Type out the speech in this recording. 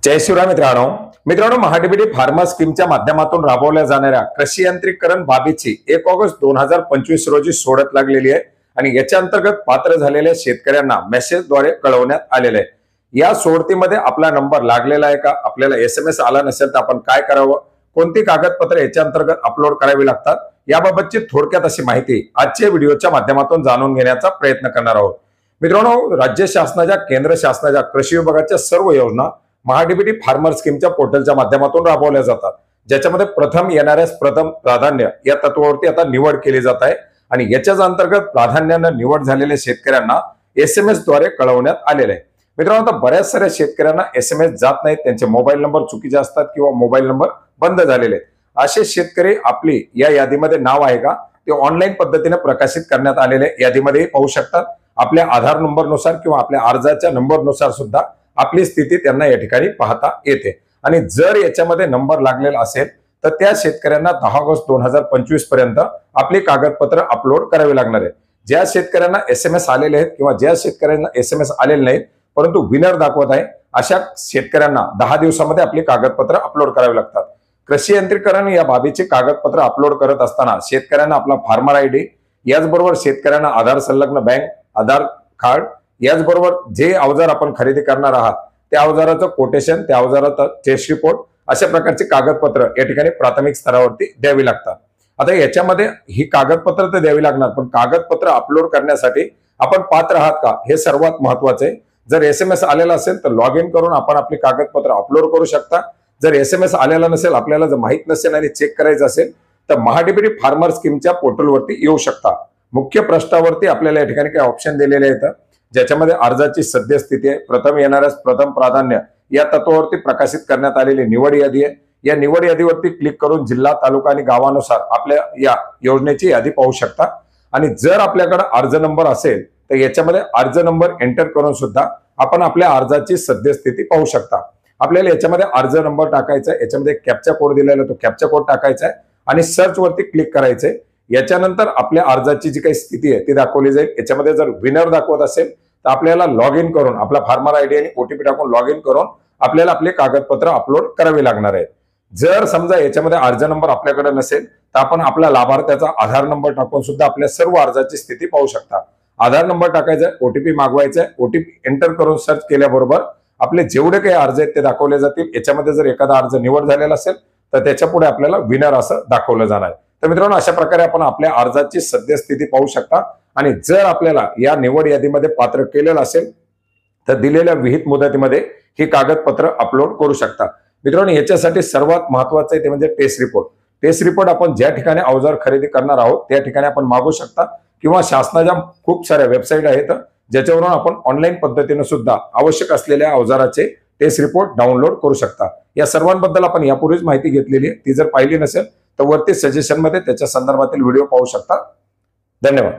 जय शिवराय मित्रांनो महाडीबीटी फार्मा स्कीमच्या माध्यमातून राबवल्या जाणाऱ्या कृषी यांत्रिकरण बाबीची 1 ऑगस्ट 2025 रोजी सोडत लागलेली आहे आणि याच्या अंतर्गत पात्र झालेल्या शेतकऱ्यांना मेसेजद्वारे कळवण्यात आलेले आहे। या सोडतीमध्ये आपला नंबर लागलेला आहे का, आपल्याला एसएमएस आला नसेल तर आपण काय करावं, कोणती कागदपत्रे याच्या अंतर्गत अपलोड करावी लागतात, याबाबतची थोडक्यात अशी माहिती आजच्या व्हिडिओच्या माध्यमातून जाणून घेण्याचा प्रयत्न करणार आहोत। मित्रांनो, राज्य शासनाच्या केंद्र शासनाच्या कृषी विभागाच्या सर्व योजना महाडीबीटी फार्मर स्कीमच्या पोर्टलच्या माध्यमातून राबवल्या जातात, ज्याच्यामध्ये प्रथम येणाऱ्यास प्रथम प्राधान्य या तत्वावरती आता निवड केली जात आहे आणि याच्याच अंतर्गत प्राधान्याने निवड झालेल्या शेतकऱ्यांना एसएमएस द्वारे कळवण्यात आलेले आहे। मित्रांनो, आता बऱ्याच साऱ्या शेतकऱ्यांना एसएमएस जात नाहीत, त्यांचे मोबाईल नंबर चुकीचे असतात किंवा मोबाईल नंबर बंद झालेले आहेत। असे शेतकरी आपली या यादीमध्ये नाव आहे का ते ऑनलाईन पद्धतीने प्रकाशित करण्यात आलेले यादीमध्ये पाहू शकतात। आपल्या आधार नंबरनुसार किंवा आपल्या अर्जाच्या नंबरनुसार सुद्धा आपली स्थिती त्यांना या ठिकाणी पाहता येते आणि जर याच्यामध्ये नंबर लागलेला असेल तर त्या शेतकऱ्यांना 10 ऑगस्ट 2025 पर्यंत आपली कागदपत्र अपलोड करावी लागणार आहे। ज्या शेतकऱ्यांना एसएमएस आलेले आहेत किंवा ज्या शेतकऱ्यांना एसएमएस आलेले नाहीत परंतु विनर दाखवत आहे अशा शेतकऱ्यांना 10 दिवसामध्ये आपली कागदपत्र अपलोड करावी लागतात। कृषी यंत्रीकरण या बाबीची कागदपत्र अपलोड करत असताना शेतकऱ्यांना आपला फार्मर आयडी, याचबरोबर शेतकऱ्यांना आधार संलग्न बँक, आधार कार्ड, याचबरोबर जे अवजार आपण खरेदी करणार आहात त्या अवजाराचं कोटेशन, त्या अवजाराचा टेस्ट रिपोर्ट, अशा प्रकारची कागदपत्र या ठिकाणी प्राथमिक स्तरावरती द्यावी लागतात। आता याच्यामध्ये ही कागदपत्र तर द्यावी लागणार, पण कागदपत्र अपलोड करण्यासाठी आपण पात्र आहात का हे सर्वात महत्वाचं आहे। जर एसएमएस आलेला असेल तर लॉग इन करून आपण आपली कागदपत्र अपलोड करू शकता। जर एसएमएस आलेला नसेल, आपल्याला जर माहित नसेल आणि चेक करायचं असेल तर महाडीबीटी फार्मर स्कीमच्या पोर्टलवरती येऊ शकता। मुख्य पृष्ठावरती आपल्याला या ठिकाणी काही ऑप्शन दिलेले आहेत, ज्याच्यामध्ये अर्जाची सद्यस्थिती आहे, प्रथम येणाऱ्यास प्रथम प्राधान्य या तत्वावरती प्रकाशित करण्यात आलेली निवड यादी आहे। या निवड यादीवरती क्लिक करून जिल्हा, तालुका आणि गावानुसार आपल्या या योजनेची यादी पाहू शकता आणि जर आपल्याकडे अर्ज नंबर असेल तर याच्यामध्ये अर्ज नंबर एंटर करून सुद्धा आपण आपल्या अर्जाची सद्यस्थिती पाहू शकता। आपल्याला याच्यामध्ये अर्ज नंबर टाकायचा आहे, याच्यामध्ये कॅप्चा कोड दिलेला आहे, तो कॅप्चा कोड टाकायचा आहे आणि सर्च वरती क्लिक करायचंय। याच्यानंतर आपल्या अर्जाची जी काही स्थिती आहे ती दाखवली जाईल। याच्यामध्ये जर विनर दाखवत असेल तर आपल्याला लॉग इन करून आपला फार्मर आयडी आणि ओटीपी टाकून लॉग इन करून आपल्याला आपले कागदपत्र अपलोड करावे लागणार आहे। जर समजा याच्यामध्ये अर्ज नंबर आपल्याकडे नसेल तर आपण आपला लाभार्थ्याचा आधार नंबर टाकून सुद्धा आपल्या सर्व अर्जाची स्थिती पाहू शकता। आधार नंबर टाकायचा आहे, ओटीपी मागवायचा आहे, ओटीपी एंटर करून सर्च केल्याबरोबर आपले जेवढे काही अर्ज आहेत ते दाखवले जातील। याच्यामध्ये जर एखादा अर्ज निवड झालेला असेल तर त्याच्या पुढे आपल्याला विनर असं दाखवलं जाणार आहे। तर मित्रांनो, अशा प्रकारे आपण आपल्या अर्जाची सद्यस्थिती पाहू शकता आणि जर आपल्याला या निवड यादीमध्ये पात्र केलेलं असेल तर दिलेल्या विहित मुदतीमध्ये ही कागदपत्र अपलोड करू शकता। मित्रांनो, याच्यासाठी सर्वात महत्वाचं आहे ते म्हणजे टेस्ट रिपोर्ट। टेस्ट रिपोर्ट आपण ज्या ठिकाणी अवजार खरेदी करणार आहोत त्या ठिकाणी आपण मागू शकता किंवा शासनाच्या खूप साऱ्या वेबसाईट आहेत ज्याच्यावरून आपण ऑनलाईन पद्धतीने सुद्धा आवश्यक असलेल्या अवजाराचे टेस्ट रिपोर्ट डाउनलोड करू शकता। या सर्वांबद्दल आपण यापूर्वीच माहिती घेतलेली आहे, ती जर पाहिली नसेल तर वरती सजेशन मध्ये त्याच्या संदर्भातील व्हिडिओ पाहू शकता। धन्यवाद।